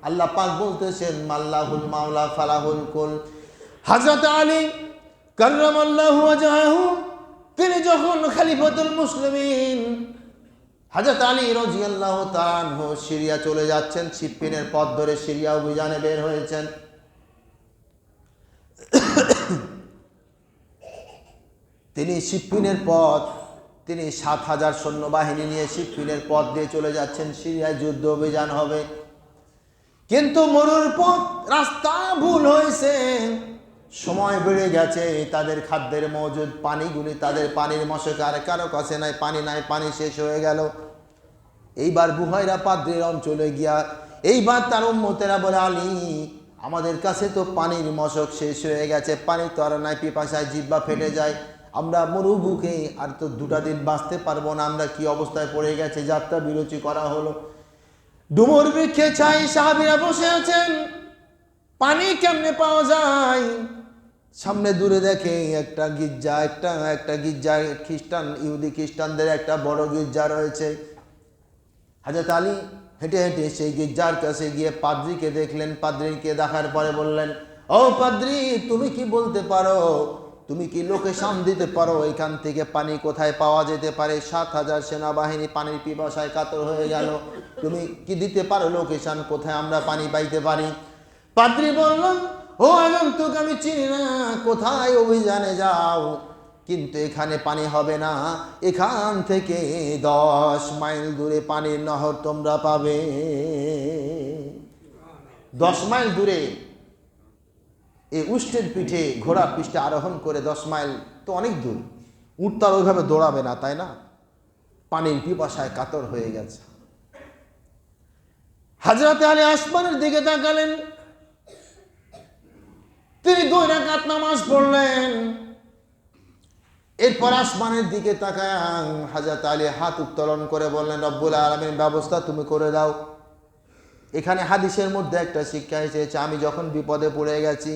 আল্লাহ পাক বলতেছেন, মাল্লাহুল মাওলা ফালাহুল কুল। হযরত আলী কাররামাল্লাহু ওয়াজহাহু, তিনি যখন খলিফাতুল মুসলিমিন, হযরত আলী রাদিয়াল্লাহু তাআলা আনহু সিরিয়া চলে যাচ্ছেন, সিফফিনের পথ ধরে সিরিয়া অভিযানে বের হয়েছেন। তিনি সিফফিনের পথ, তিনি 7,000 সৈন্যবাহিনী নিয়ে সিফফিনের পথ দিয়ে চলে যাচ্ছেন, সিরিয়ায় যুদ্ধ অভিযান হবে। কিন্তু মরুর পথ, রাস্তা ভুল হয়েছে, সময় বেড়ে গেছে, তাদের খাদ্যের মজুদ, পানিগুলি, তাদের পানির মশক আর কারো কাছে নাই, পানি নাই, পানি শেষ হয়ে গেল। এইবার বুহাইরা পাদ্রীর অঞ্চলে গিয়া এইবার তার উম্মতেরা বলে, আলী আমাদের কাছে তো পানির মশক শেষ হয়ে গেছে, পানি তো আর নাই, পিপাসায় জিহ্বা ফেটে যায়, আমরা মরুভূকে আর তো 2টা দিন বাঁচতে পারবো না, আমরা কি অবস্থায় পড়ে গেছে। যাত্রা বিরতি করা হলো। ডুমুর বৃক্ষে ছাই সাহাবীরা বসে আছেন, পানি কেমনে পাওয়া যায়? সামনে দূরে দেখে একটা গির্জা, একটা গির্জা, খ্রিস্টান, ইহুদি খ্রিস্টানদের একটা বড় গির্জা রয়েছে। হযরত আলী হেঁটে হেঁটে সেই গির্জার কাছে গিয়ে পাদ্রীকে দেখলেন। পাদ্রীকে দেখার পরে বললেন, ও পাদ্রী, তুমি কি বলতে পারো, তুমি কি লোকেশন দিতে পারো এখান থেকে পানি কোথায় পাওয়া যেতে পারে? 7,000 সেনাবাহিনী পানির পিপাসায় কাতর হয়ে গেল, তুমি কি দিতে পারো লোকেশন কোথায় আমরা পানি পাইতে পারি? পাদ্রী বললেন, ও আগন্তুক, আমি চিনি না কোথায় অভিযানে যাও, কিন্তু এখানে পানি হবে না, এখান থেকে 10 মাইল দূরে পানির নহর তোমরা পাবে। 10 মাইল দূরে এই উষ্টের পিঠে ঘোড়া পৃষ্ঠে আরোহণ করে 10 মাইল তো অনেক দূর, উট তার ওইভাবে দৌড়াবে না, তাই না? পানির পিপাসায় কাতর হয়ে গেছে। হযরত আলী আসমানের দিকে তাকালেন, তিনি 2 রাকাত নামাজ পড়লেন। এরপর আসমানের দিকে তাকায় হযরত আলী হাত উত্তোলন করে বললেন, রব্বুল আলামিন, ব্যবস্থা তুমি করে দাও। এখানে হাদিসের মধ্যে একটা শিক্ষা এসেছে, আমি যখন বিপদে পড়ে গেছি,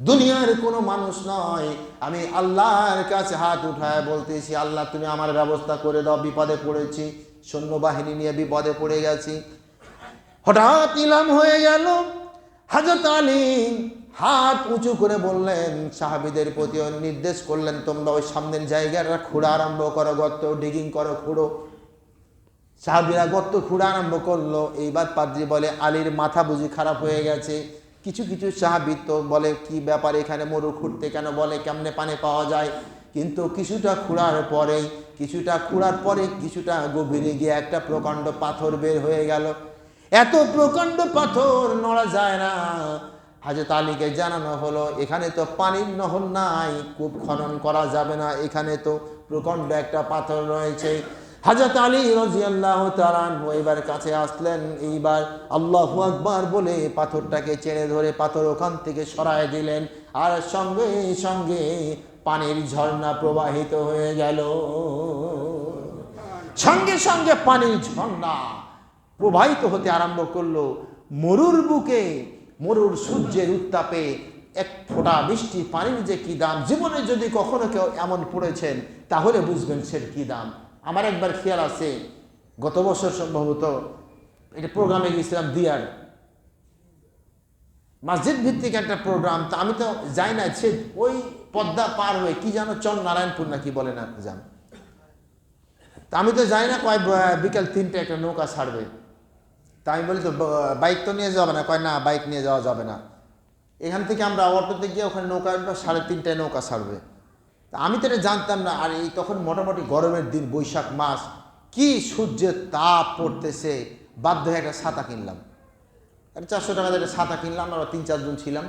দুনিয়ার কোনো মানুষ নয়, আমি আল্লাহর কাছে হাত উঠায় বলতেছি, আল্লাহ তুমি আমার ব্যবস্থা করে দাও, বিপদে পড়েছি, সৈন্যবাহিনী নিয়ে বিপদে পড়ে গেছি। হঠাৎ ইলাম হয়ে গেল, হযরত আলী হাত উঁচু করে বললেন, সাহাবীদের প্রতি নির্দেশ করলেন, তোমরা ওই সামনের জায়গাটা খোঁড়া আরম্ভ করো, গর্ত ডিগিং করো, খুঁড়ো। সাহাবীরা গর্ত খোঁড়া আরম্ভ করলো। এইবার পাদ্রী বলে, আলীর মাথা বুঝি খারাপ হয়ে গেছে। কিছু কিছু সাহাবী তো বলে, কি ব্যাপার, এখানে মরু খুঁড়তে কেন, বলে কেমনে পানি পাওয়া যায়। কিন্তু কিছুটা খোঁড়ার পরে কিছুটা গভীরে গিয়ে একটা প্রকাণ্ড পাথর বের হয়ে গেল। এত প্রকাণ্ড পাথর নড়া যায় না। হযরত আলীকে জানানো হলো, এখানে তো পানির নহর নাই, কূপ খনন করা যাবে না, এখানে তো প্রকাণ্ড একটা পাথর রয়েছে। হযরত আলী রাদিয়াল্লাহু তাআলা আনহু এবার কাছে আসলেন, এইবার আল্লাহু আকবার বলে পাথরটাকে চেড়ে ধরে পাথর ওখান থেকে সরায় দিলেন, আর সঙ্গে সঙ্গে পানির ঝর্ণা প্রবাহিত হয়ে গেল। সঙ্গে সঙ্গে পানির ঝর্ণা প্রবাহিত হতে আরম্ভ করলো। মরুর বুকে, মরুর সূর্যের উত্তাপে এক ফোঁটা বৃষ্টি পানির যে কি দাম, জীবনে যদি কখনো কেউ এমন পড়েছেন তাহলে বুঝবেন সের কি দাম। আমার একবার খেয়াল আছে, গত বছর সম্ভবত এটা প্রোগ্রামে গিয়েছিলাম, দিয়ার মসজিদ ভিত্তিক একটা প্রোগ্রাম। তা আমি তো যাই না, সে ওই পদ্মা পার হয়ে কি যেন চর নারায়ণপুর না কি বলে না যান, তা আমি তো যাই না। কয় বিকাল 3টে একটা নৌকা ছাড়বে। তা আমি বলি, তো বাইক তো নিয়ে যাবে না? কয় না, বাইক নিয়ে যাওয়া যাবে না। এখান থেকে আমরা অটোতে গিয়ে ওখানে নৌকা 3:30টায় নৌকা ছাড়বে। তা আমি তো এটা জানতাম না। আর এই তখন মোটামুটি গরমের দিন, বৈশাখ মাস, কি সূর্যের তাপ পড়তেছে, বাধ্য হয়ে একটা ছাতা কিনলাম। 400 টাকা দিয়ে ছাতা কিনলাম, আমরা 3-4 জন ছিলাম।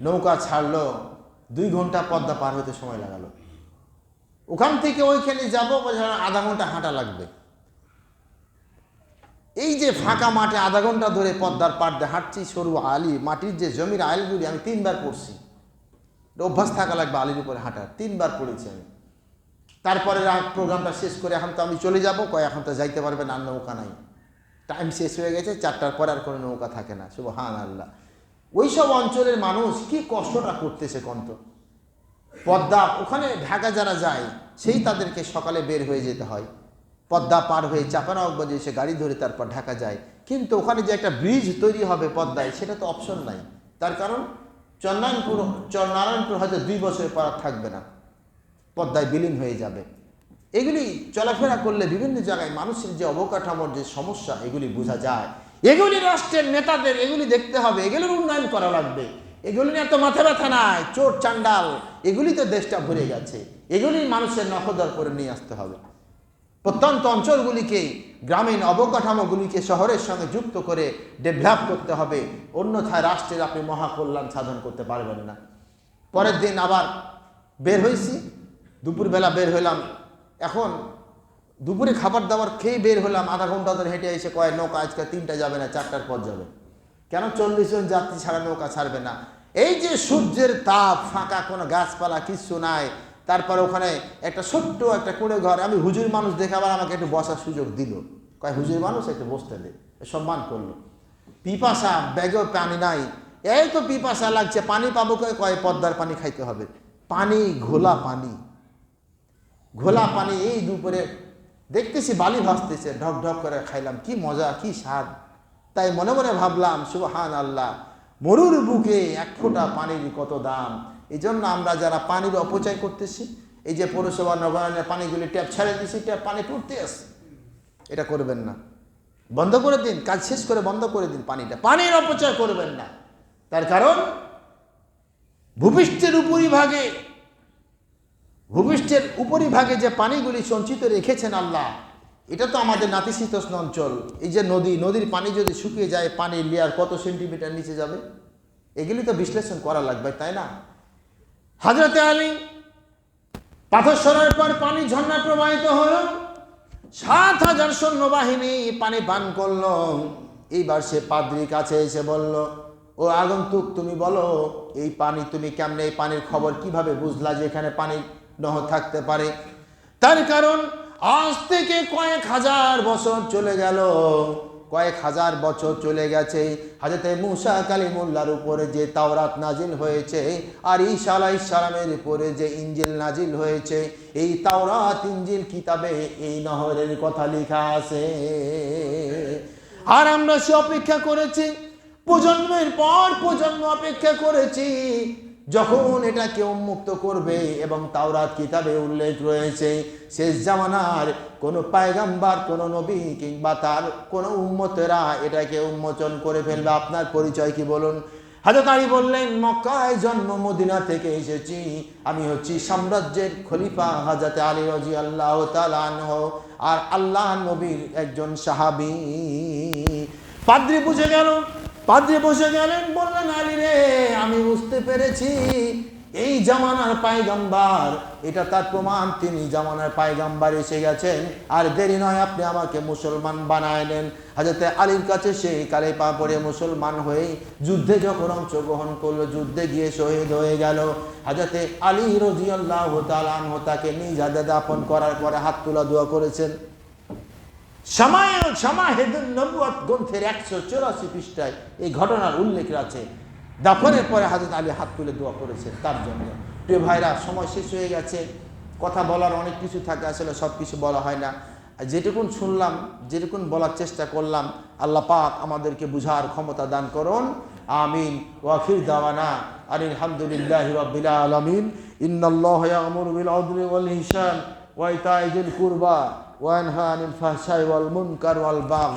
নৌকা ছাড়লো, 2 ঘন্টা পদ্মা পার হতে সময় লাগালো। ওখান থেকে ওইখানে যাবো, আধা ঘন্টা হাঁটা লাগবে। এই যে ফাঁকা মাঠে আধা ঘন্টা ধরে পদ্মার পাড় দিয়ে হাঁটছি, সরু আলি, মাটির যে জমির আইলগুলি আমি 3বার পড়ছি। অভ্যাস থাকা লাগবে আলির উপরে হাঁটার, 3বার পড়েছি আমি। তারপরে প্রোগ্রামটা শেষ করে এখন তো আমি চলে যাব। কয় এখন তো যাইতে পারবে না, নৌকা নাই, টাইম শেষ হয়ে গেছে, 4টার পরে আর কোনো নৌকা থাকে না। সুবহানাল্লাহ। ওই সব অঞ্চলের মানুষ কি কষ্টটা করতেছে কন্ত। পদ্মা ওখানে ঢাকা যারা যায়, সেই তাদেরকে সকালে বের হয়ে যেতে হয়, পদ্মা পার হয়ে চাঁপানবাবগঞ্জে এসে গাড়ি ধরে তারপর ঢাকা যায়। কিন্তু ওখানে যে একটা ব্রিজ তৈরি হবে পদ্মায়, সেটা তো অপশন নাই। তার কারণ চরনারায়ণপুর হয়তো 2 বছর পর থাকবে না, পদ্মায় বিলীন হয়ে যাবে। এগুলি চলাফেরা করলে বিভিন্ন জায়গায় মানুষের যে অবকাঠামোর যে সমস্যা, এগুলি বোঝা যায়। এগুলি রাষ্ট্রের নেতাদের এগুলি দেখতে হবে, এগুলির উন্নয়ন করা লাগবে। এগুলি নিয়ে এত মাথা ব্যথা নাই, চোর চান্ডাল এগুলি তো দেশটা ভরে গেছে, এগুলি মানুষের নখদর করে নিয়ে আসতে হবে। প্রত্যন্ত অঞ্চলগুলিকে, গ্রামীণ অবকাঠামোগুলিকে শহরের সঙ্গে যুক্ত করে ডেভেলপ করতে হবে, অন্যথায় রাষ্ট্রের আপনি মহাকল্যাণ সাধন করতে পারবেন না। পরের দিন আবার বের হয়েছি, দুপুরবেলা বের হইলাম। এখন দুপুরে খাবার দাবার খেয়ে বের হলাম, আধা ঘন্টা ধরে হেঁটে এসে কয় নৌকা আজকে 3টা যাবে না, 4টার পর যাবে। কেন? 40 জন যাত্রী ছাড়া নৌকা ছাড়বে না। এই যে সূর্যের তাপ, ফাঁকা কোনো গাছপালা কিচ্ছু নাই, তারপর ওখানে একটা ছোট্ট একটা কুঁড়ে ঘর। আমি হুজুর মানুষ দেখে আবার আমাকে একটু বসার সুযোগ দিল। কয় হুজুর মানুষ, একটু বসতে দে, সম্মান করলো। পিপাসা, ব্যাগেও পানি নাই, এই তো পিপাসা লাগছে, পানি পাবো কয় পদ্মার পানি খাইতে হবে। পানি ঘোলা পানি, ঘোলা পানি। এই দুপুরে দেখতেছি বালি ভাসতেছে, ঢক ঢক করে খাইলাম, কি মজা, কি স্বাদ। তাই মনে মনে ভাবলাম, সুবহানাল্লাহ, মরুর বুকে 1 ফোঁটা পানির কত দাম। এই জন্য আমরা যারা পানির অপচয় করতেছি, এই যে পৌরসভা নগরায়ণের পানিগুলি ট্যাপ ছেড়ে দিয়েছি, ট্যাপ পানি পড়তে আসে, এটা করবেন না, বন্ধ করে দিন। কাজ শেষ করে বন্ধ করে দিন পানিটা, পানির অপচয় করবেন না। তার কারণ ভূপৃষ্ঠের উপরিভাগে যে পানিগুলি সঞ্চিত রেখেছেন আল্লাহ, এটা তো আমাদের নাতিশীতোষ্ণ অঞ্চল। এই যে নদীর পানি যদি শুকিয়ে যায়, পানির লেয়ার কত সেন্টিমিটার নিচে যাবে, এগুলি তো বিশ্লেষণ করা লাগবে, তাই না? হযরতে আলী পাথর সরার পর পানি ঝর্ণা প্রবাহিত হলো, ৭,০০০ সৈন্যবাহিনী পানি পান করলো। এইবার সে পাদ্রীর কাছে এসে বলল, ও আগন্তুক, তুমি বলো এই পানি তুমি কেমনে, এই পানির খবর কিভাবে বুঝলা যে এখানে পানি নহর থাকতে পারে? তার কারণ আজ থেকে কয়েক হাজার বছর চলে গেছে। হযরতে মূসা কালিমুল্লাহর উপরে যে তাওরাত নাজিল হয়েছে, আর ঈসা আলাইহিস সালামের উপরে যে ইনজিল নাজিল হয়েছে, এই তাওরাত ইনজিল কিতাবে এই নহরের কথা লেখা আছে। আর আমরা সে অপেক্ষা করেছি, প্রজন্মের পর প্রজন্ম অপেক্ষা করেছি, যখন এটাকে উন্মুক্ত করবে। এবং তাওরাত কিতাবে উল্লেখ রয়েছে শেষ জামানার কোনো পয়গম্বর, কোনো নবী কিংবা তার কোনো উম্মতেরা এটাকে উন্মোচন করে ফেলবে। আপনার পরিচয় কি বলুন? হযরত আলী বললেন, মক্কায় জন্ম, মদিনা থেকে এসেছি, আমি হচ্ছি সাম্রাজ্যের খলিফা হযরত আলী রাদিয়াল্লাহু তাআলা আনহু, আর আল্লাহ নবীর একজন সাহাবী। পাদ্রী বসে গেলেন, বললেন, আলী রে, আমি বুঝতে পেরেছি এই জামানার পয়গম্বর, এটা তার প্রমাণ, তিনি জামানার পয়গম্বর এসে গেছেন। আর দেরি নয়, আপনি আমাকে মুসলমান বানায় নেন। হযরতে আলীর কাছে সেই কালেমা পড়ে মুসলমান হয়ে যুদ্ধে যখন অংশগ্রহণ করলো, যুদ্ধে গিয়ে শহীদ হয়ে গেল। হযরতে আলী রাদিয়াল্লাহু তাআলা আনহু তাকে নিজ হাতে দাফন করার পরে হাত তোলা দোয়া করেছেন। শামাহিদুন নবুয়ত গ্রন্থের 184 পৃষ্ঠায় এই ঘটনার উল্লেখ আছে। দাফনের পরে হযরত আলী হাত তুলে দোয়া করেছেন তার জন্য। প্রিয় ভাইরা, সময় শেষ হয়ে গেছে, কথা বলার অনেক কিছু থাকে, আসলে সব কিছু বলা হয় না। যেটুকুন শুনলাম, যেটুকুন বলার চেষ্টা করলাম, আল্লাহ পাক আমাদেরকে বুঝার ক্ষমতা দান করুন। আমিন। ওয়া আখির দাওয়ানা আলহামদুলিল্লাহি রাব্বিল আলামিন। ইন্নাল্লাহা ইয়া'মুরু বিল আদলি ওয়াল ইহসান ওয়া ইতা'i যিল কুরবা ওয়া ইয়ানহা আনিল ফাহশাই ওয়াল মুনকার ওয়াল বাগয়